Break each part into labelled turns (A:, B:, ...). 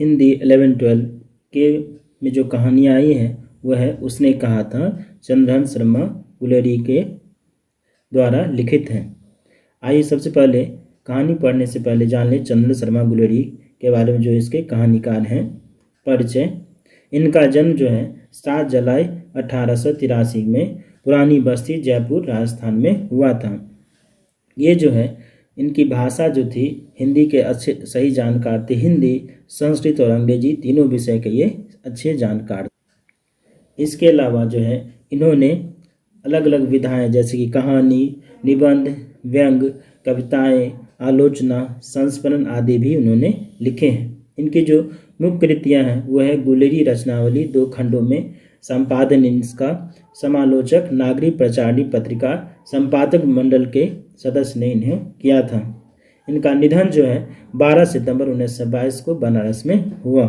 A: हिंदी 11-12 के में जो कहानियाँ आई हैं वह है उसने कहा था चंद्रहन शर्मा गुलेरी के द्वारा लिखित हैं। आइए सबसे पहले कहानी पढ़ने से पहले जान लें चंद्रहन शर्मा गुलेरी के बारे में, जो इसके कहानीकार हैं। परिचय। इनका जन्म जो है 7 जुलाई 1883 में पुरानी बस्ती जयपुर राजस्थान में हुआ था। ये जो है इनकी भाषा जो थी हिंदी के अच्छे सही जानकार थे। हिंदी, संस्कृत और अंग्रेजी तीनों विषय के ये अच्छे जानकार। इसके अलावा जो है इन्होंने अलग अलग विधाएं जैसे कि कहानी, निबंध, व्यंग, कविताएं, आलोचना, संस्मरण आदि भी उन्होंने लिखे हैं। इनकी जो मुख्य कृतियाँ हैं वह है गुलेरी रचनावली 2 खंडों में, संपादन इसका समालोचक नागरिक प्रचारणी पत्रिका संपादक मंडल के सदस्य ने इन्हें किया था। इनका निधन जो है 12 सितंबर 1922 को बनारस में हुआ।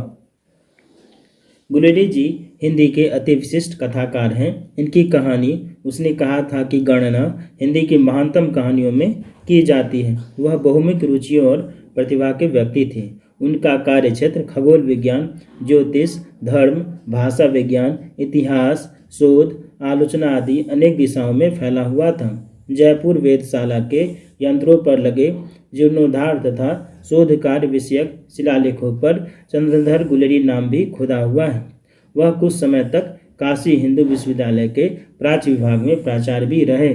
A: गुलेरी जी हिंदी के अति विशिष्ट कथाकार हैं। इनकी कहानी उसने कहा था कि गणना हिंदी की महानतम कहानियों में की जाती है। वह बहुमुखी रुचियों और प्रतिभा के व्यक्ति थे। उनका कार्य क्षेत्र खगोल विज्ञान, ज्योतिष, धर्म, भाषा विज्ञान, इतिहास, शोध, आलोचना आदि अनेक दिशाओं में फैला हुआ था। जयपुर वेधशाला के यंत्रों पर लगे जीर्णोद्धार तथा शोध कार्य विषयक शिलालेखों पर चंद्रधर गुलेरी नाम भी खुदा हुआ है। वह कुछ समय तक काशी हिंदू विश्वविद्यालय के प्राच्य विभाग में प्राचार्य भी रहे।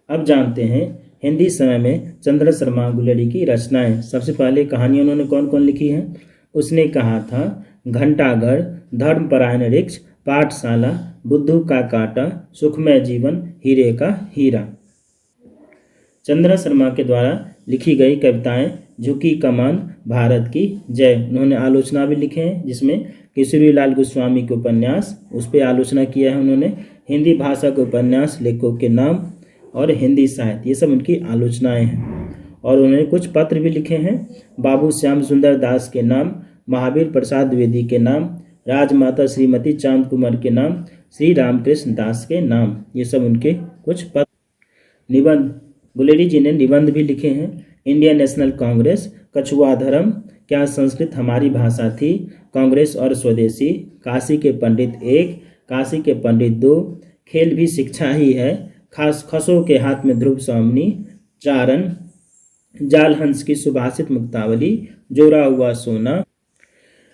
A: अब जानते हैं हिंदी समय में चंद्रहन शर्मा गुलेरी की रचनाएं। सबसे पहले कहानी उन्होंने कौन कौन लिखी है। उसने कहा था घंटाघर, धर्मपरायण वृक्ष, पाठशाला, बुद्धू का कांटा, सुखमय जीवन, हीरे का हीरा। चंद्रहन शर्मा के द्वारा लिखी गई कविताएं झुकी कमान, भारत की जय। उन्होंने आलोचना भी लिखे हैं जिसमें किशोरीलाल गोस्वामी के उपन्यास उस पर आलोचना किया है उन्होंने। हिंदी भाषा के उपन्यास, लेखकों के नाम और हिंदी साहित्य, ये सब उनकी आलोचनाएं हैं। और उन्होंने कुछ पत्र भी लिखे हैं। बाबू श्याम सुंदर दास के नाम, महावीर प्रसाद द्विवेदी के नाम, राजमाता श्रीमती चांद कुमार के नाम, श्री रामकृष्ण दास के नाम, ये सब उनके कुछ पत्र। निबंध। गुलेरी जी ने निबंध भी लिखे हैं। इंडियन नेशनल कांग्रेस, कछुआ धर्म, क्या संस्कृत हमारी भाषा थी, कांग्रेस और स्वदेशी, काशी के पंडित 1, काशी के पंडित 2, खेल भी शिक्षा ही है, खास खसों के हाथ में ध्रुव स्वामिनी, चारण, जाल हंस की सुभाषित मुक्तावली, जोड़ा हुआ सोना,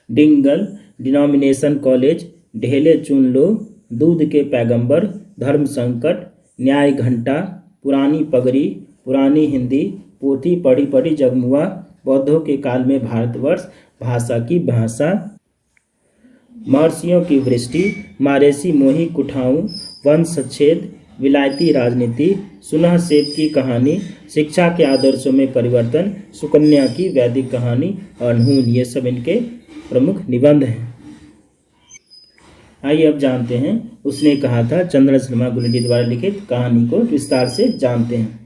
A: डिंगल, डिनोमिनेशन कॉलेज, ढेले चुन लो, दूध के पैगंबर, धर्म संकट, न्याय घंटा, पुरानी पगड़ी, पुरानी हिंदी, पोथी पढ़ी पढ़ी जगमुआ, बौद्धों के काल में भारतवर्ष, भाषा की भाषा, महर्षियों की वृष्टि, मारेसी मोही कुठाऊं, वंशच्छेद, विलायती राजनीति, सुलह सेब की कहानी, शिक्षा के आदर्शों में परिवर्तन, सुकन्या की वैदिक कहानी और नून, ये सब इनके प्रमुख निबंध हैं। आइए अब जानते हैं उसने कहा था चंद्रहन शर्मा गुलेरी द्वारा लिखित कहानी को विस्तार से जानते हैं।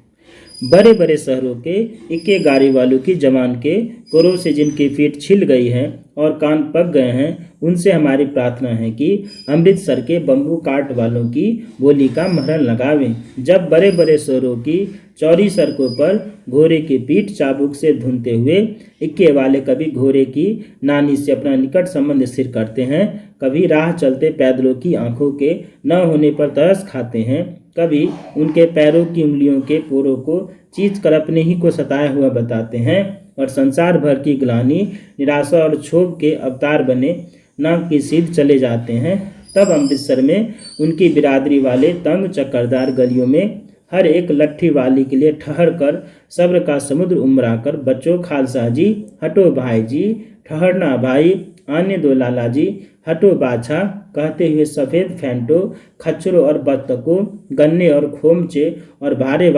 A: बड़े बड़े शहरों के इक्के गाड़ी वालों की जवान के कोरों से जिनकी पीठ छिल गई है और कान पक गए हैं, उनसे हमारी प्रार्थना है कि अमृतसर के बम्बू काट वालों की बोली का महरण लगावें। जब बड़े बड़े शहरों की चौड़ी सड़कों पर घोड़े की पीठ चाबुक से धुनते हुए इक्के वाले कभी घोड़े की नानी से अपना निकट संबंध स्थिर करते हैं, कभी राह चलते पैदलों की आंखों के न होने पर तरस खाते हैं, कभी उनके पैरों की उंगलियों के पोरों को चीच कर अपने ही को सताया हुआ बताते हैं और संसार भर की ग्लानि, निराशा और क्षोभ के अवतार बने नाक की सीध चले जाते हैं, तब अमृतसर में उनकी बिरादरी वाले तंग चक्करदार गलियों में हर एक लट्ठी वाली के लिए ठहर कर सब्र का समुद्र उमरा कर बच्चों खालसा जी, हटो भाई जी, ठहरना भाई, आने दो लाला जी, हटो बाछा कहते हुए सफ़ेद फेंटो, खच्चरों और बत्तकों, गन्ने और खोमचे और भारे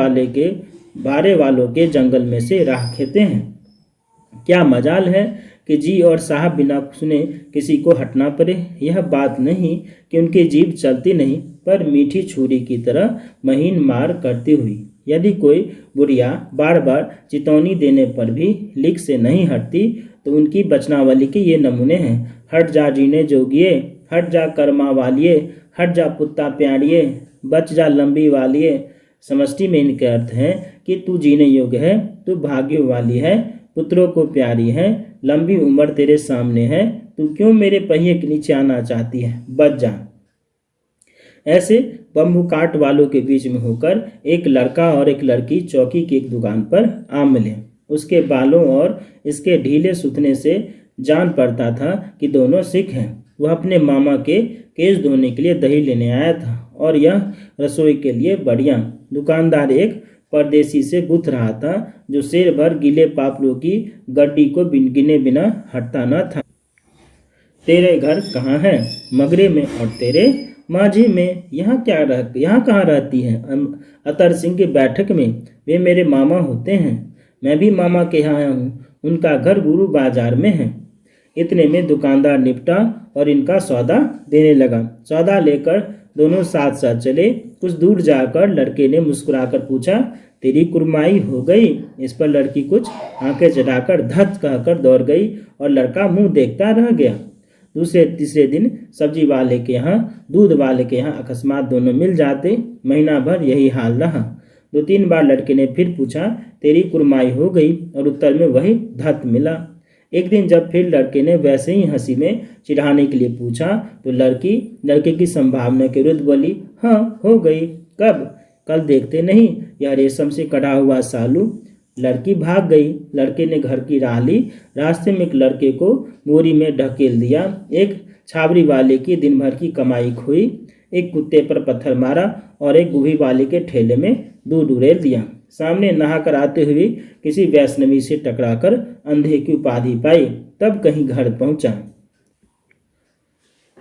A: वालों के जंगल में से राह खेते हैं। क्या मजाल है कि जी और साहब बिना सुने किसी को हटना पड़े। यह बात नहीं कि उनकी जीभ चलती नहीं, पर मीठी छुरी की तरह महीन मार करती हुई। यदि कोई बुढ़िया बार बार चेतावनी देने पर भी लीक से नहीं हटती, तो उनकी बचनावली के ये नमूने हैं। हट जा जीने जोगिए, हट जा कर्मा वालिए, हट जा पुत्ता प्यारिए, बच जा लंबी वालिए। समष्टि में इनके अर्थ हैं कि तू जीने योग्य है, तू भाग्य वाली है, पुत्रों को प्यारी है, लंबी उम्र तेरे सामने है, तू क्यों मेरे पहिए के नीचे आना चाहती है, बच जा। ऐसे बम्बू काट वालों के बीच में होकर एक लड़का और एक लड़की चौकी की एक दुकान पर आ मिले। उसके बालों और इसके ढीले सूतने से जान पड़ता था कि दोनों सिख हैं। वह अपने मामा के केश धोने के लिए दही लेने आया था और यह रसोई के लिए बढ़िया। दुकानदार एक परदेसी से गुथ रहा था जो शेर भर गीले पापड़ों की गड्डी को गिने बिना हटता न था। तेरे घर कहाँ है? मगरे में। और तेरे? माझी में। यहाँ कहाँ रहती है? अतर सिंह की बैठक में। वे मेरे मामा होते हैं। मैं भी मामा के यहाँ आया हूँ। उनका घर गुरु बाजार में है। इतने में दुकानदार निपटा और इनका सौदा देने लगा। सौदा लेकर दोनों साथ साथ चले। कुछ दूर जाकर लड़के ने मुस्कुराकर पूछा, तेरी कुरमाई हो गई? इस पर लड़की कुछ आंखें चढ़ाकर धत कहकर दौड़ गई और लड़का मुंह देखता रह गया। दूसरे तीसरे दिन सब्जी वाले के यहाँ, दूध वाले के यहाँ अकस्मात दोनों मिल जाते। महीना भर यही हाल रहा। 2-3 बार लड़के ने फिर पूछा, तेरी कुरमाई हो गई? और उत्तर में वही धत मिला। एक दिन जब फिर लड़के ने वैसे ही हंसी में चिढ़ाने के लिए पूछा तो लड़के की संभावना के विरुद्ध बोली, हाँ हो गई। कब? कल देखते नहीं, यह रेशम से कढ़ा हुआ सालू। लड़की भाग गई। लड़के ने घर की राह ली। रास्ते में एक लड़के को बोरी में ढकेल दिया। एक छाबरी वाले की दिन भर की कमाई खोई। एक कुत्ते पर पत्थर मारा और एक गोभी वाले के ठेले में दूध उड़ेल दिया। सामने नहाकर आते हुए किसी वैष्णवी से टकराकर अंधे की उपाधि पाई। तब कहीं घर पहुंचा।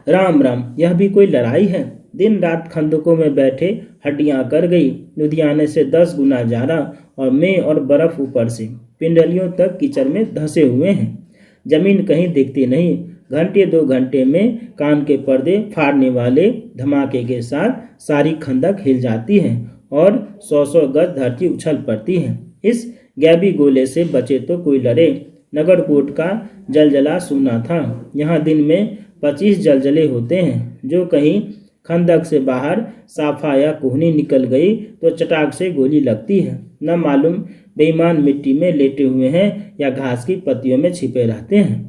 A: राम राम, यह भी कोई लड़ाई है? दिन रात खंदकों में बैठे हड्डियां कर गई। लुधियाने से 10 गुना ज्यादा और मैं और बर्फ ऊपर से पिंडलियों तक कीचड़ में धंसे हुए हैं। जमीन कहीं दिखती नहीं। घंटे 2 घंटे में कान के पर्दे फाड़ने वाले धमाके के साथ सारी खंदक हिल जाती है और 100-100 गज धरती उछल पड़ती है। इस गैबी गोले से बचे तो कोई लड़े। नगरकोट का जलजला सूना था। यहाँ दिन में 25 जलजले होते हैं। जो कहीं खंदक से बाहर साफा या कोहनी निकल गई तो चटाक से गोली लगती है। न मालूम बेईमान मिट्टी में लेटे हुए हैं या घास की पत्तियों में छिपे रहते हैं।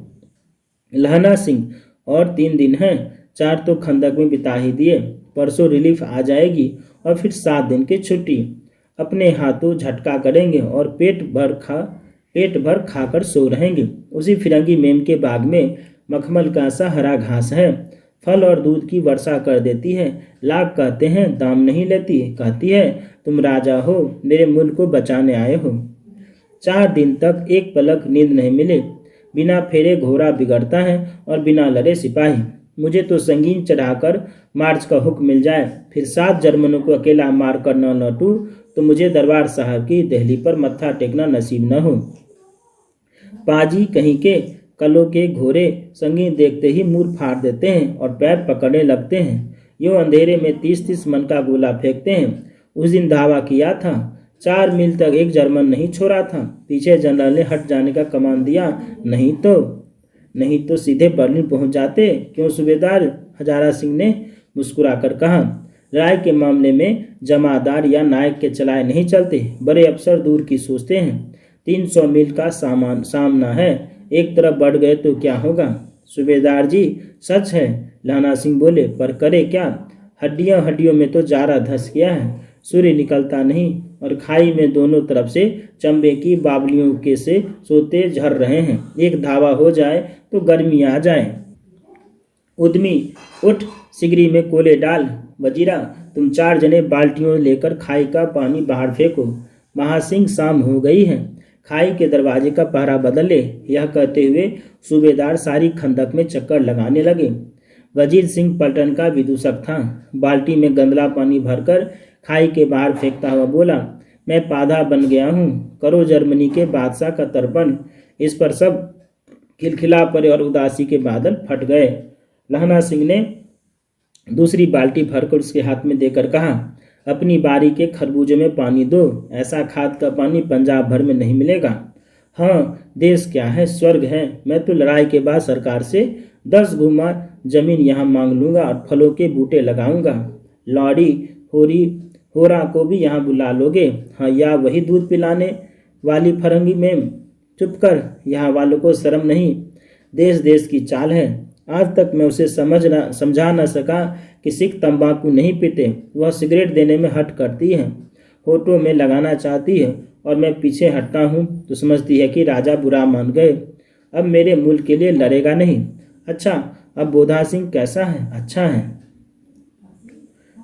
A: लहना सिंह, और 3 दिन हैं। 4 तो खंदक में बिता ही दिए। परसों रिलीफ आ जाएगी और फिर 7 दिन की छुट्टी। अपने हाथों झटका करेंगे और पेट भर खाकर सो रहेंगे। उसी फिरंगी मेम के बाग में मखमल का सा हरा घास है। फल और दूध की वर्षा कर देती है। लाख कहते हैं, दाम नहीं लेती। कहती है, तुम राजा हो, मेरे मुल्क को बचाने आए हो। 4 दिन तक एक पलक नींद नहीं मिले। बिना फेरे घोड़ा बिगड़ता है और बिना लड़े सिपाही। मुझे तो संगीन चढ़ाकर मार्च का हुक्म मिल जाए, फिर 7 जर्मनों को अकेला मारकर न लौटूं तो मुझे दरबार साहब की दहली पर मत्था टेकना नसीब न हो। पाजी कहीं के कलों के घोड़े संगीन देखते ही मुंह फाड़ देते हैं और पैर पकड़ने लगते हैं। यूं अंधेरे में 30-30 मन का गोला फेंकते हैं। उस दिन दावा किया था। 4 मील तक एक जर्मन नहीं छोड़ा था। पीछे जनरल ने हट जाने का कमान दिया, नहीं तो सीधे बर्लिन पहुंच जाते। क्यों सूबेदार? हजारा सिंह ने मुस्कुराकर कहा। लड़ाई के मामले में जमादार या नायक के चलाए नहीं चलते। बड़े अफसर दूर की सोचते हैं। 300 मील का सामना है। एक तरफ बढ़ गए तो क्या होगा? सूबेदार जी, सच है, लहना सिंह बोले, पर करे क्या? हड्डियों में तो जारा धस गया है। सूर्य निकलता नहीं और खाई में दोनों तरफ से चंबे की बावलियों के से सोते झर रहे हैं। एक धावा हो जाए तो गर्मी आ जाए। उद्यमी, उठ, सिगरी में कोले डाल। वजीरा, तुम 4 जने बाल्टियों लेकर खाई का पानी बाहर फेंको। महासिंह, शाम हो गई है, खाई के दरवाजे का पहरा बदल ले। यह कहते हुए सूबेदार सारी खंदक में चक्कर लगाने लगे। वजीर सिंह पलटन का विदूषक था। बाल्टी में गंदला पानी भरकर खाई के बाहर फेंकता हुआ बोला, मैं पाधा बन गया हूँ। करो जर्मनी के बादशाह का तर्पण। इस पर सब खिलखिला पड़े और उदासी के बादल फट गए। लहना सिंह ने दूसरी बाल्टी भरकर उसके हाथ में देकर कहा, अपनी बारी के खरबूजे में पानी दो। ऐसा खाद का पानी पंजाब भर में नहीं मिलेगा। हाँ, देश क्या है, स्वर्ग है। मैं तो लड़ाई के बाद सरकार से 10 गुमा जमीन यहाँ मांग लूँगा और फलों के बूटे लगाऊंगा। लौड़ी होरा को भी यहाँ बुला लोगे? हाँ, या वही दूध पिलाने वाली फरंगी में चुप कर, यहाँ वालों को शर्म नहीं। देश देश की चाल है। आज तक मैं उसे समझा न सका कि सिख तंबाकू नहीं पीते। वह सिगरेट देने में हट करती है, होठों में लगाना चाहती है, और मैं पीछे हटता हूँ तो समझती है कि राजा बुरा मान गए, अब मेरे मुल्क के लिए लड़ेगा नहीं। अच्छा, अब बोधा सिंह कैसा है? अच्छा है,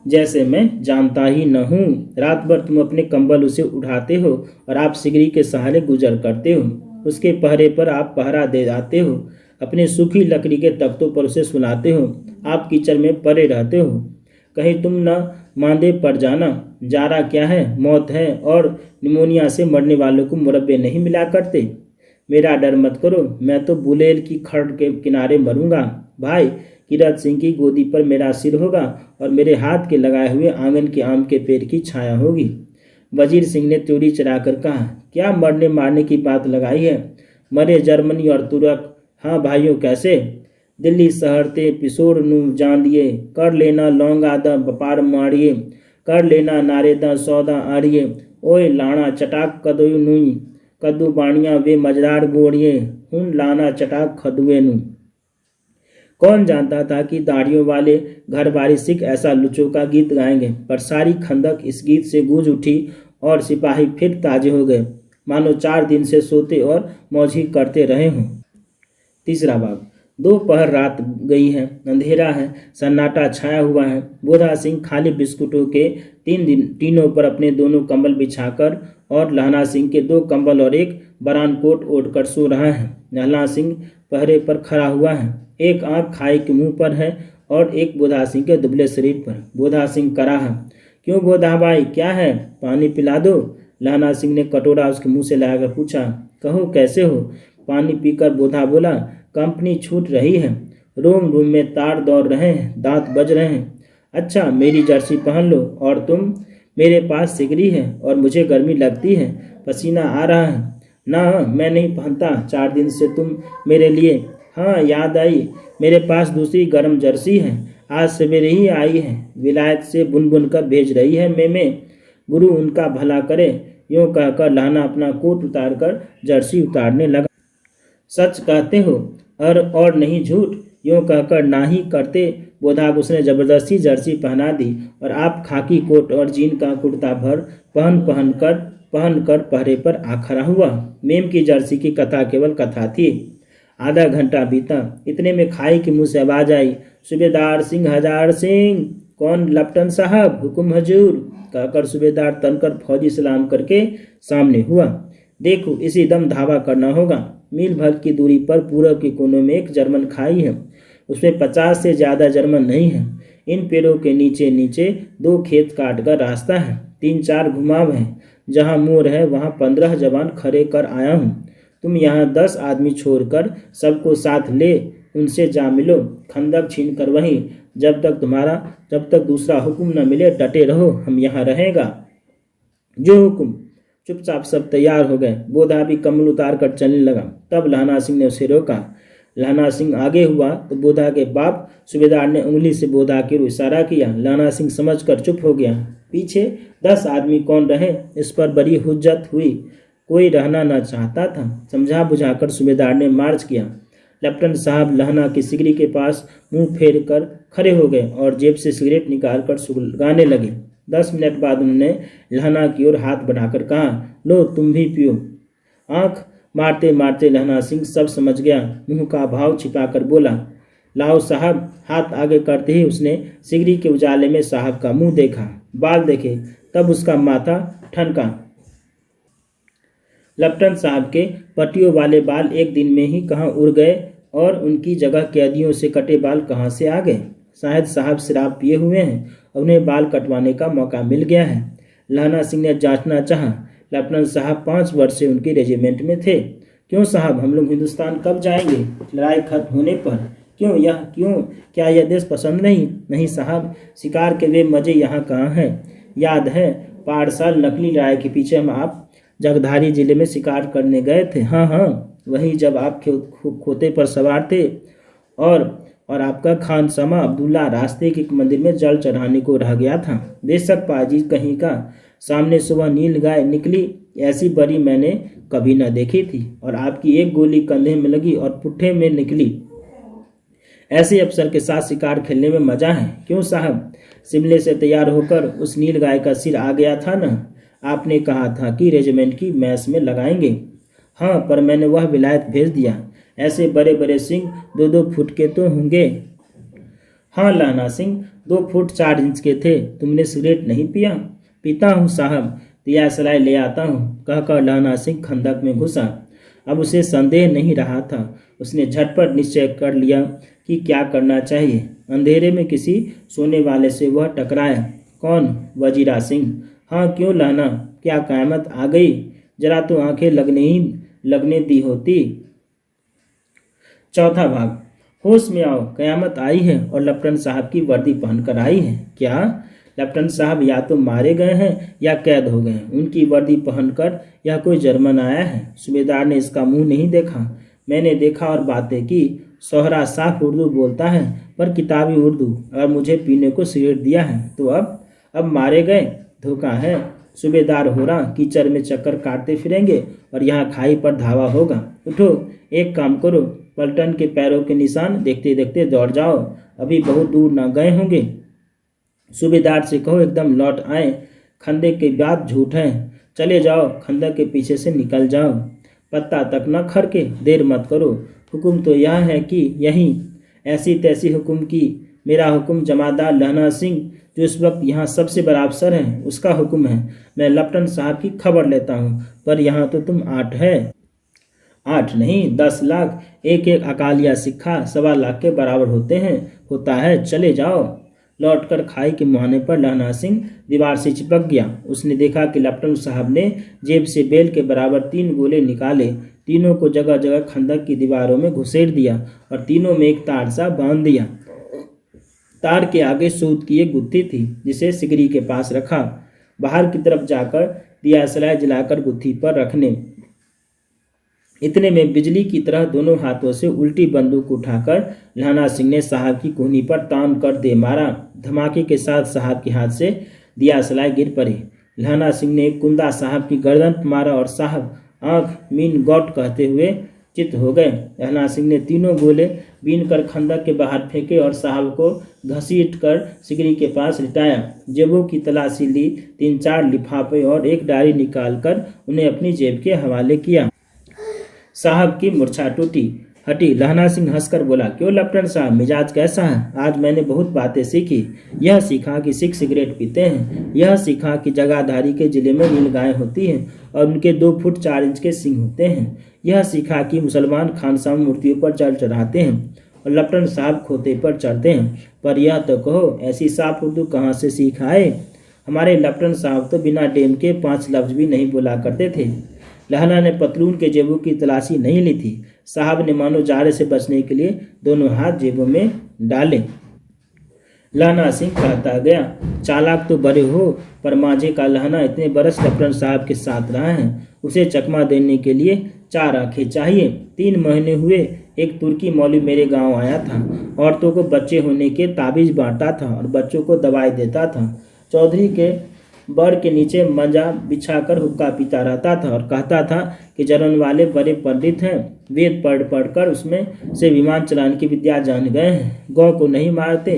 A: जैसे मैं जानता ही न हूँ। रात भर तुम अपने कंबल उसे उठाते हो और आप सिगरी के सहारे गुजर करते हो। उसके पहरे पर आप पहरा दे जाते हो, अपने सूखी लकड़ी के तख्तों पर उसे सुलाते हो। आप कीचड़ में पड़े रहते हो, कहीं तुम न मांदे पड़ जाना। जारा क्या है? मौत है, और निमोनिया से मरने वालों को मुरब्बे नहीं मिला करते। मेरा डर मत करो, मैं तो बुलेल की खड़ के किनारे मरूंगा। भाई किरत सिंह की गोदी पर मेरा सिर होगा और मेरे हाथ के लगाए हुए आंगन के आम के पेड़ की छाया होगी। वजीर सिंह ने त्योरी चढ़ाकर कहा, क्या मरने मारने की बात लगाई है? मरे जर्मनी और तुर्क। हाँ भाइयों, कैसे? दिल्ली शहर ते पिसोड़ नू जान दिए, कर लेना लौंग आदा व्यापार मारिए, कर लेना नारेदा सौदा आड़िए। ओए लाना चटाक कदोयु नुई, कद्दू बाणिया वे मजदार गोड़िए, हुन लाना चटाक खदुए नू। कौन जानता था कि दाढ़ियों वाले घरबारी सिख ऐसा लुचों का गीत गाएंगे, पर सारी खंदक इस गीत से गूंज उठी और सिपाही फिर ताजे हो गए, मानो 4 दिन से सोते और मौजी करते रहे हों। तीसरा भाग। दोपहर रात गई है, अंधेरा है, सन्नाटा छाया हुआ है। बोधा सिंह खाली बिस्कुटों के टीनों पर अपने दोनों कंबल बिछाकर और लहना सिंह के 2 कंबल और एक बरान कोट ओढ़कर सो रहा है। लहना सिंह पहरे पर खड़ा हुआ है, एक आंख खाई के मुंह पर है और एक बोधा सिंह के दुबले शरीर पर। बोधा सिंह करा है। क्यों बोधा भाई, क्या है? पानी पिला दो। लहना सिंह ने कटोरा उसके मुंह से लाकर पूछा। कहो कैसे हो? पानी पीकर बोधा बोला, कंपनी छूट रही है, रोम रोम में तार दौड़ रहे हैं, दांत बज रहे हैं। अच्छा, मेरी जर्सी पहन लो। और तुम? मेरे पास सिगरी है और मुझे गर्मी लगती है, पसीना आ रहा है। ना, मैं नहीं पहनता, 4 दिन से तुम मेरे लिए। हाँ, याद आई, मेरे पास दूसरी गर्म जर्सी है, आज सवेरे ही आई है, विलायत से बुन बुन कर भेज रही है मेमे। गुरु उनका भला करे। यूं कहकर लहना अपना कोट उतारकर जर्सी उतारने लगा। सच कहते हो और नहीं झूठ? यूं कहकर ना ही करते बोधा उसने जबरदस्ती जर्सी पहना दी और आप खाकी कोट और जीन का कुर्ता भर पहन कर पहरे पर आ खड़ा हुआ। मेम की जर्सी की कथा केवल कथा थी। आधा घंटा बीता, इतने में खाई की मुंह से आवाज आई, सूबेदार सिंह हजार सिंह। कौन? लेफ्टिनेंट साहब, हुकुम हजूर, कहकर सूबेदार तनकर फौजी सलाम करके सामने हुआ। देखो, इसी दम धावा करना होगा। मील भर की दूरी पर पूरब के कोने में एक जर्मन खाई है, उसमें 50 से ज्यादा जर्मन नहीं है। इन पेड़ों के नीचे नीचे 2 खेत काट कर रास्ता है, 3-4 घुमाव है। जहाँ मोर है वहाँ 15 जवान खड़े कर आया हूँ। तुम यहाँ 10 आदमी छोड़कर सबको साथ ले उनसे जा मिलो, खंदक छीन कर वहीं। जब तक दूसरा हुक्म न मिले डटे रहो, हम यहाँ रहेगा। जो हुक्म। चुपचाप सब तैयार हो गए। बोधा भी कम्बल उतार कर चलने लगा। तब लहना सिंह ने उसे रोका। लहना सिंह आगे हुआ तो बोधा के बाप सूबेदार ने उंगली से बोधा की ओर इशारा किया। लहना सिंह समझकर चुप हो गया। पीछे 10 आदमी कौन रहे, इस पर बड़ी हुज्जत हुई। कोई रहना न चाहता था। समझा बुझाकर सूबेदार ने मार्च किया। लेफ्टिनेंट साहब लहना की सिगरी के पास मुंह फेर कर खड़े हो गए और जेब से सिगरेट निकाल कर सुलगाने लगे। 10 मिनट बाद उन्होंने लहना की ओर हाथ बढ़ाकर कहा, लो तुम भी पियो। आंख मारते मारते लहना सिंह सब समझ गया। मुंह का भाव छिपाकर बोला, लाओ साहब। हाथ आगे करते ही उसने सिगरी के उजाले में साहब का मुंह देखा, बाल देखे, तब उसका माथा ठनका। लेफ्टिनेंट साहब के पट्टियों वाले बाल एक दिन में ही कहाँ उड़ गए और उनकी जगह कैदियों से कटे बाल कहाँ से आ गए। शायद साहब शराब पिए हुए हैं, उन्हें बाल कटवाने का मौका मिल गया है। लहना सिंह ने जांचना चाहा। लेफ्टिनेंट साहब 5 वर्ष से उनके रेजिमेंट में थे। क्यों साहब, हम लोग हिंदुस्तान कब जाएंगे? लड़ाई खत्म होने पर। क्यों? क्या यह देश पसंद नहीं? नहीं साहब, शिकार के वे मजे यहाँ कहाँ हैं? याद है 5 साल नकली लड़ाई के पीछे हम आप जगधारी जिले में शिकार करने गए थे। हाँ, वही जब आप खोते पर सवार थे और आपका खानसमा अब्दुल्ला रास्ते के मंदिर में जल चढ़ाने को रह गया था। बेशक पाजी कहीं का। सामने सुबह नील गाय निकली ऐसी बरी मैंने कभी न देखी थी। और आपकी एक गोली कंधे में लगी और पुट्ठे में निकली। ऐसे अफसर के साथ शिकार खेलने में मजा है। क्यों साहब? शिमले से तैयार होकर उस नील गाय का सिर आ गया था ना? आपने कहा था कि रेजिमेंट की मैस में लगाएंगे। हाँ, पर मैंने वह विलायत भेज दिया। ऐसे बड़े बड़े सिंह 2-2 फुट के तो होंगे। हाँ लहना सिंह 2 फुट 4 इंच के थे। तुमने सिगरेट नहीं पिया? पीता हूँ साहब, दिया सलाई ले आता हूँ, कहकर लहना सिंह खंदक में घुसा। अब उसे संदेह नहीं रहा था। उसने झटपट निश्चय कर लिया कि क्या करना चाहिए। अंधेरे में किसी सोने वाले से वह टकराया। कौन? वजीरा सिंह। हाँ, क्यों लहना, क्या क़यामत आ गई? जरा तो आंखें लगने दी होती। चौथा भाग। होश में आओ, क़यामत आई है और लेफ्टिनेंट साहब की वर्दी पहनकर आई है। क्या? लेफ्टिनेंट साहब या तो मारे गए हैं या कैद हो गए हैं। उनकी वर्दी पहनकर यह कोई जर्मन आया है? सूबेदार ने इसका मुंह नहीं देखा। मैंने देखा और बातें की। सोहरा साफ उर्दू बोलता है, पर किताबी उर्दू। अगर मुझे पीने को सिगरेट दिया है तो अब मारे गए? धोखा है। सूबेदार हो रहा कीचड़ में चक्कर काटते फिरेंगे और यहाँ खाई पर धावा होगा। उठो, एक काम करो, पलटन के पैरों के निशान देखते देखते दौड़ जाओ। अभी बहुत दूर ना गए होंगे। सूबेदार से कहो एकदम लौट आए। खंदे की बात झूठ है। चले जाओ, खंदक के पीछे से निकल जाओ। पत्ता तक न खड़के, देर मत करो। हुक्म तो यह है कि यहीं ऐसी तैसी हुक्म की। मेरा हुक्म जमादार लहना सिंह, जो इस वक्त यहाँ सबसे बड़ा अफसर है, उसका हुक्म है। मैं लेफ्टिनेंट साहब की खबर लेता हूँ, पर यहाँ तो तुम 8 है। 8 नहीं, 10 लाख। एक एक अकालिया सिक्का 1.25 लाख के बराबर होता है। चले जाओ। लौटकर खाई के मुहाने पर लहना सिंह दीवार से चिपक गया। उसने देखा कि लेफ्टिनेंट साहब ने जेब से बेल के बराबर 3 गोले निकाले। तीनों को जगह जगह खंदक की दीवारों में घुसेड़ दिया और तीनों में एक तार सा बांध दिया। तार के आगे सूत की एक गुत्थी थी, जिसे सिगरी के पास रखा। बाहर की तरफ जाकर दिया सलाई जलाकर गुत्थी पर रखने। इतने में बिजली की तरह दोनों हाथों से उल्टी बंदूक उठाकर लहना सिंह ने साहब की कोहनी पर तान कर दे मारा। धमाके के साथ साहब के हाथ से दिया सलाई गिर पड़ी। लहना सिंह ने एक कुंदा साहब की गर्दन पर मारा और साहब आंख मीन गॉट कहते हुए चित हो गए। लहना सिंह ने तीनों गोले बीन कर खंदक के बाहर फेंके और साहब को घसीट कर सिगरी के पास लिटाया। जेबों की तलाशी ली। 3-4 लिफाफे और एक डायरी निकालकर उन्हें अपनी जेब के हवाले किया। साहब की मूर्छा हटी। लहना सिंह हंसकर बोला, क्यों लेफ्टिनेंट साहब, मिजाज कैसा है? आज मैंने बहुत बातें सीखी। यह सीखा कि सिख सिगरेट पीते हैं। यह सीखा कि जगाधारी के जिले में नील गायें होती हैं और उनके 2 फुट 4 इंच के सिंग होते हैं। यह सीखा कि मुसलमान खानसामा मूर्तियों पर जल चढ़ाते हैं और लेफ्टिनेंट साहब खोते पर चढ़ते हैं। पर यह तो कहो, ऐसी साफ उर्दू कहाँ से सीख आए? हमारे लेफ्टिनेंट साहब तो बिना डेम के 5 लफ्ज भी नहीं बोला करते थे। लहना ने पतलून के जेबों की तलाशी नहीं ली थी। साहब ने मानो जारे से बचने के लिए दोनों हाथ जेबों में डाले। लहना सिंह कहता गया, चालाक तो बड़े हो, पर माझे का लहना इतने बरस लेफ्टिनेंट साहब के साथ रहा है। उसे चकमा देने के लिए 4 आंखें चाहिए। 3 महीने हुए एक तुर्की मौलवी मेरे गांव आया था। औरतों को बच्चे होने के ताबीज बांटता था और बच्चों को दवाई देता था। चौधरी के बड़ के नीचे मंजा बिछाकर हुक्का पीता रहता था और कहता था कि जर्मन वाले बड़े पंडित हैं। वेद पढ़ कर उसमें से विमान चलाने की विद्या जान गए हैं। गौ को नहीं मारते।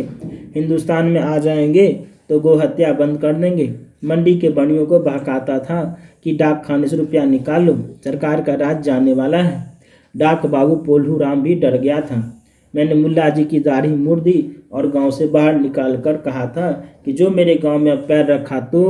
A: हिंदुस्तान में आ जाएंगे तो गौ हत्या बंद कर देंगे। मंडी के बनियों को बहकाता था कि डाक खाने से रुपया निकाल लो, सरकार का राज जाने वाला है। डाक बाबू पोल्हू राम भी डर गया था। मैंने मुल्ला जी की दाढ़ी मुड़ दी और गांव से बाहर निकाल कर कहा था कि जो मेरे गांव में पैर रखा तो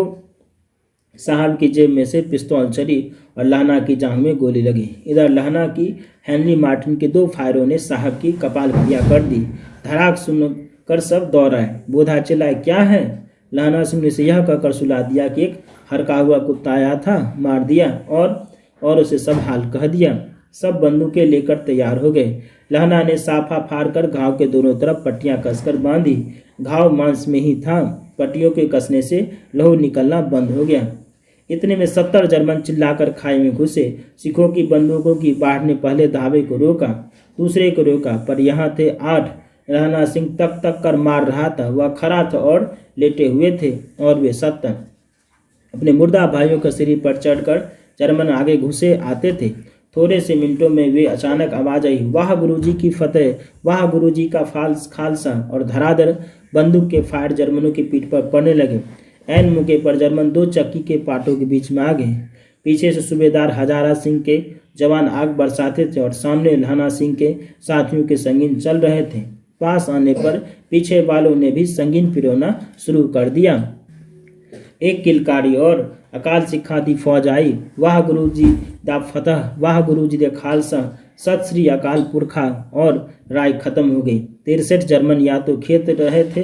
A: साहब की जेब में से पिस्तौल चली और लहना की जांघ में गोली लगी। इधर लहना की हेनरी मार्टिन के 2 फायरों ने साहब की कपाल क्रिया कर दी। धड़ाक सुनकर सब दौड़ आए। बोधा चिल्लाए, क्या है? लहना सिंह ने से यह कहकर सुला दिया कि एक हरका हुआ कुत्ता आया था, मार दिया और उसे सब हाल कह दिया। सब बंदूकें लेकर तैयार हो गए। लहना ने साफा फाड़कर घाव के दोनों तरफ पट्टियां कसकर बांधी। घाव मांस में ही था। पट्टियों के कसने से लहू निकलना बंद हो गया। इतने में 70 जर्मन चिल्लाकर खाई में घुसे। सिखों की बंदूकों की बाढ़ ने पहले धावे को रोका, दूसरे को रोका, पर यहाँ थे 8। लहना सिंह तक कर मार रहा था। वह खड़ा था और लेटे हुए थे और वे 70 अपने मुर्दा भाइयों के सिर पर चढ़कर जर्मन आगे घुसे आते थे। थोड़े से मिनटों में वे अचानक आवाज आई, वाह गुरुजी की फतेह, वाह गुरुजी का खालसा, और धड़ाधड़ बंदूक के फायर जर्मनों की पीठ पर पड़ने लगे। ऐन मौके पर जर्मन 2 चक्की के पाटों के बीच में आ गए। पीछे से सूबेदार हजारा सिंह के जवान आग बरसाते थे और सामने लहना सिंह के साथियों के संगीन चल रहे थे। पास आने पर पीछे वालों ने भी संगीन पिरोना शुरू कर दिया। एक किलकारी और अकाल सिखा दी फौज आई, वाह गुरुजी दा फतह, वाह गुरुजी दे खालसा, सत श्री अकाल पुरखा, और राय खत्म हो गई। 63 जर्मन या तो खेत रहे थे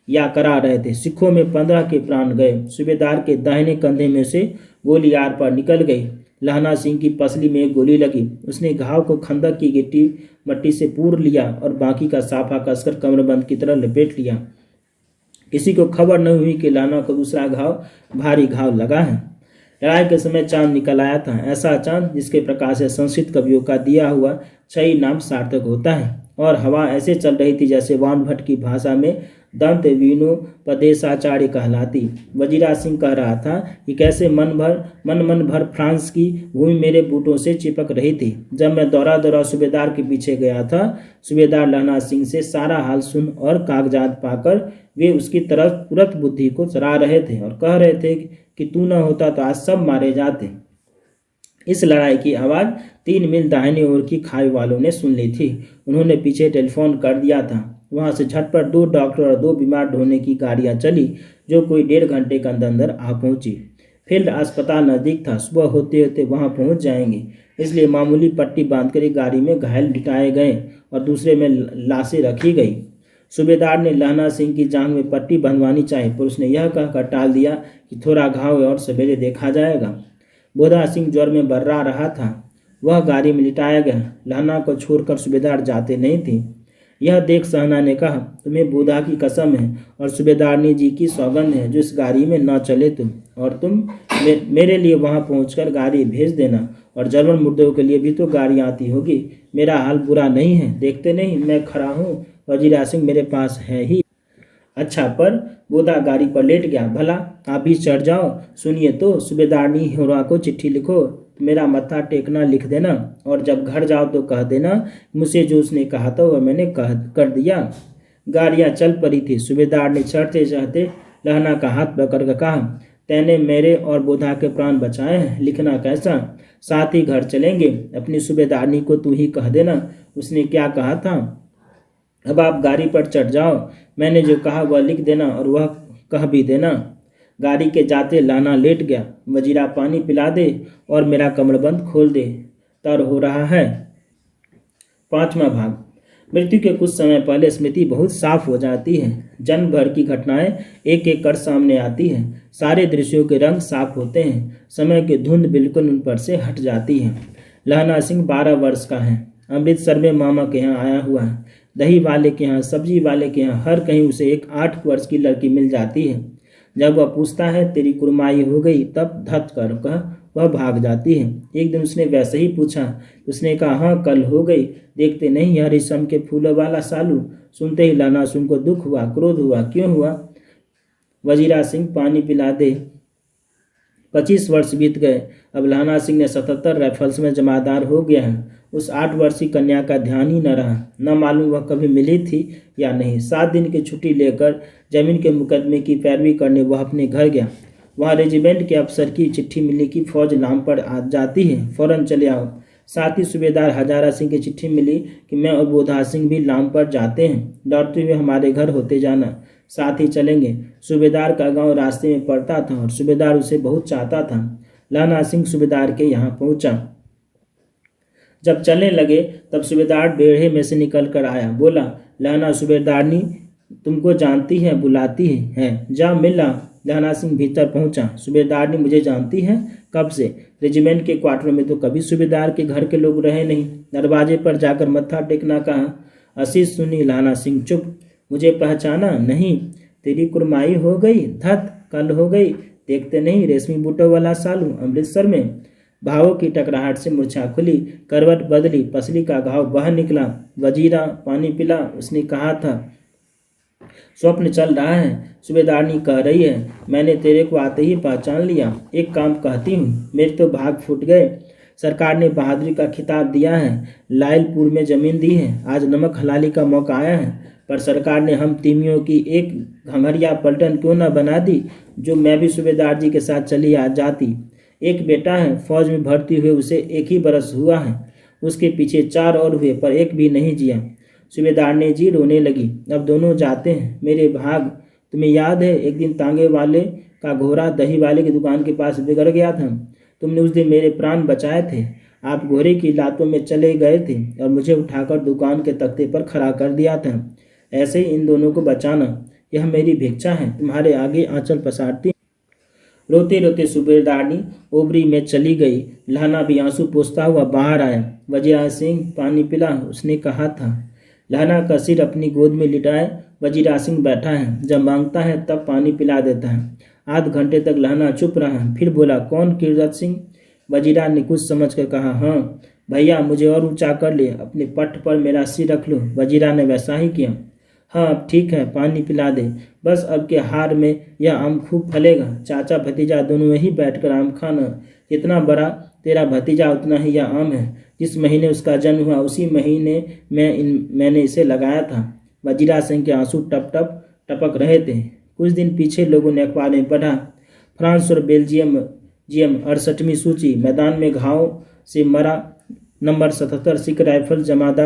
A: या करा रहे थे। सिखों में 15 के प्राण गए। सूबेदार के दाहिने कंधे में से गोली आर पर निकल गई। लहना सिंह की पसली में एक गोली लगी। उसने घाव को खंदक की गिट्टी मट्टी से पूर लिया और बाकी का साफा कसकर कमरबंद की तरह लपेट लिया। किसी को खबर न हुई कि लहना को दूसरा भारी घाव लगा है। लड़ाई के समय चांद निकल आया था, ऐसा चांद जिसके प्रकाश से संस्कृत कवियों का दिया हुआ छई नाम सार्थक होता है। और हवा ऐसे चल रही थी जैसे वान भट्ट की भाषा में दंत विनोपदेशाचार्य कहलाती। वजीरा सिंह कह रहा था कि कैसे मन भर फ्रांस की भूमि मेरे बूटों से चिपक रही थी। जब मैं दौरा सूबेदार के पीछे गया था, सूबेदार लहना सिंह से सारा हाल सुन और कागजात पाकर वे उसकी तरफ तुरंत बुद्धि को सराह रहे थे और कह रहे थे कि तू न होता तो आज सब मारे जाते। इस लड़ाई की आवाज़ 3 मील दाहिने ओर की खाई वालों ने सुन ली थी। उन्होंने पीछे टेलीफोन कर दिया था। वहां से झटपट 2 डॉक्टर और 2 बीमार ढोने की गाड़ियां चली, जो कोई 1.5 घंटे के अंदर आ पहुंची। फील्ड अस्पताल नज़दीक था, सुबह होते होते वहां पहुंच जाएंगे, इसलिए मामूली पट्टी बांधकर एक गाड़ी में घायल लिटाए गए और दूसरे में लाशें रखी गई। सूबेदार ने लहना सिंह की जांघ में पट्टी बंधवानी चाहिए, पर उसने यह कहकर टाल दिया कि थोड़ा घाव है और सवेरे देखा जाएगा। बोधा सिंह ज्वर में बर्रा रहा था। वह गाड़ी में लिटाया गया। लहना को छोड़कर सूबेदार जाते नहीं थे। यह देख सहना ने कहा, तुम्हें बोधा की कसम है और सूबेदारनी जी की सौगंध है जो इस गाड़ी में न चले तुम, और तुम मेरे लिए वहां पहुंचकर गाड़ी भेज देना, और जर्मन मुर्दों के लिए भी तो गाड़ी आती होगी। मेरा हाल बुरा नहीं है, देखते नहीं मैं खड़ा हूँ, वजीरा सिंह मेरे पास है ही। अच्छा, पर बोधा गाड़ी पर लेट गया। भला आप भी चढ़ जाओ। सुनिए तो, सूबेदारनी होरा को चिट्ठी लिखो, मेरा मत्था टेकना लिख देना, और जब घर जाओ तो कह देना मुझसे जो उसने कहा था वह मैंने कर दिया। गाड़ियां चल पड़ी थी। सूबेदार ने चढ़ते चढ़ते लहना का हाथ पकड़ कर कहा, तैने मेरे और बोधा के प्राण बचाए हैं, लिखना कैसा? साथ ही घर चलेंगे। अपनी सूबेदारनी को तू ही कह देना उसने क्या कहा था। अब आप गाड़ी पर चढ़ जाओ, मैंने जो कहा वह लिख देना और वह कह भी देना। गाड़ी के जाते लहना लेट गया। वजीरा पानी पिला दे और मेरा कमरबंद खोल दे, तर हो रहा है। 5वां भाग। मृत्यु के कुछ समय पहले स्मृति बहुत साफ हो जाती है। जन्म भर की घटनाएं एक एक कर सामने आती हैं। सारे दृश्यों के रंग साफ होते हैं। समय की धुंध बिल्कुल उन पर से हट जाती है। लहना सिंह 12 वर्ष का है। अमृतसर में मामा के यहाँ आया हुआ है। दही वाले के यहाँ, सब्जी वाले के यहाँ, हर कहीं उसे एक 8 वर्ष की लड़की मिल जाती है। जब वह पूछता है तेरी कुरमाई हो गई, तब धत कर कह वह भाग जाती है। एक दिन उसने वैसे ही पूछा। उसने कहा हाँ कल हो गई। देखते नहीं यह रेशम के फूलों वाला सालू। सुनते ही लहना सिंह को दुख हुआ, क्रोध हुआ। क्यों हुआ? वजीरा सिंह पानी पिला दे। 25 वर्ष बीत गए। अब लहना सिंह ने 77 राइफल्स में जमादार हो गया है। उस 8 वर्षीय कन्या का ध्यान ही न रहा। न मालूम वह कभी मिली थी या नहीं। 7 दिन की छुट्टी लेकर जमीन के मुकदमे की पैरवी करने वह अपने घर गया। वहाँ रेजिमेंट के अफसर की चिट्ठी मिली कि फौज नाम पर आ जाती है, फौरन चले आओ। साथ ही सूबेदार हजारा सिंह की चिट्ठी मिली कि मैं और बोधा सिंह भी नाम पर जाते हैं, लौटते हुए हमारे घर होते जाना, साथ ही चलेंगे। सूबेदार का गांव रास्ते में पड़ता था और सूबेदार उसे बहुत चाहता था। लहना सिंह सूबेदार के यहाँ पहुंचा। जब चलने लगे तब सूबेदार बेड़े में से निकल कर आया। बोला, लहना सूबेदारनी तुमको जानती है, बुलाती है, जा मिला। लहना सिंह भीतर पहुंचा। सूबेदारनी मुझे जानती है? कब से? रेजिमेंट के क्वार्टर में तो कभी सूबेदार के घर के लोग रहे नहीं। दरवाजे पर जाकर मत्था टेकना कहा। आशीष सुनी। लहना सिंह चुप। मुझे पहचाना नहीं? तेरी कुरमाई हो गई? धत कल हो गई। देखते नहीं रेशमी बूटों वाला सालू अमृतसर में। भावों की टकराहट से मूर्छा खुली, करवट बदली, पसली का घाव बाहर निकला। वजीरा पानी पिला। उसने कहा था स्वप्न चल रहा है। सूबेदारनी कह रही है, मैंने तेरे को आते ही पहचान लिया। एक काम कहती हूँ, मेरे तो भाग फूट गए। सरकार ने बहादुरी का खिताब दिया है, लायलपुर में जमीन दी है, आज नमक हलाली का मौका आया है। पर सरकार ने हम तीमियों की एक घंघरिया पलटन क्यों न बना दी, जो मैं भी सूबेदार जी के साथ चली आ जाती। एक बेटा है, फौज में भर्ती हुए उसे 1 ही बरस हुआ है। उसके पीछे 4 और हुए, पर एक भी नहीं जिया। सूबेदारनी जी रोने लगी। अब दोनों जाते हैं, मेरे भाग। तुम्हें याद है, एक दिन तांगे वाले का घोड़ा दही वाले की दुकान के पास बिगड़ गया था। तुमने उस दिन मेरे प्राण बचाए थे। आप घोड़े की लातों में चले गए थे और मुझे उठाकर दुकान के तख्ते पर खड़ा कर दिया था। ऐसे ही इन दोनों को बचाना, यह मेरी भिक्षा है। तुम्हारे आगे आंचल पसारती। रोते रोते सूबेदारनी ओबरी में चली गई। लहना भी आंसू पोंछता हुआ बाहर आया। वजीरा सिंह, पानी पिला, उसने कहा था। लहना का सिर अपनी गोद में लिटाए वजीरा सिंह बैठा है। जब मांगता है तब पानी पिला देता है। आध घंटे तक लहना चुप रहा, फिर बोला, कौन कीरत सिंह? वजीरा ने कुछ समझ कर कहा, हाँ भैया, मुझे और ऊंचा कर ले, अपने पट्ट पर मेरा सिर रख लो। वजीरा ने वैसा ही किया। हाँ अब ठीक है, पानी पिला दे। बस अब के हार में यह आम खूब फलेगा। चाचा भतीजा दोनों यही बैठकर आम खाना। जितना बड़ा तेरा भतीजा उतना ही यह आम है। जिस महीने उसका जन्म हुआ उसी महीने मैंने इसे लगाया था। वजीरा सिंह के आंसू टप टप टपक रहे थे। कुछ दिन पीछे लोगों ने अखबार में पढ़ा, फ्रांस और बेल्जियम 68वीं सूची, मैदान में घाव से मरा, नंबर 77 सिख राइफल जमादार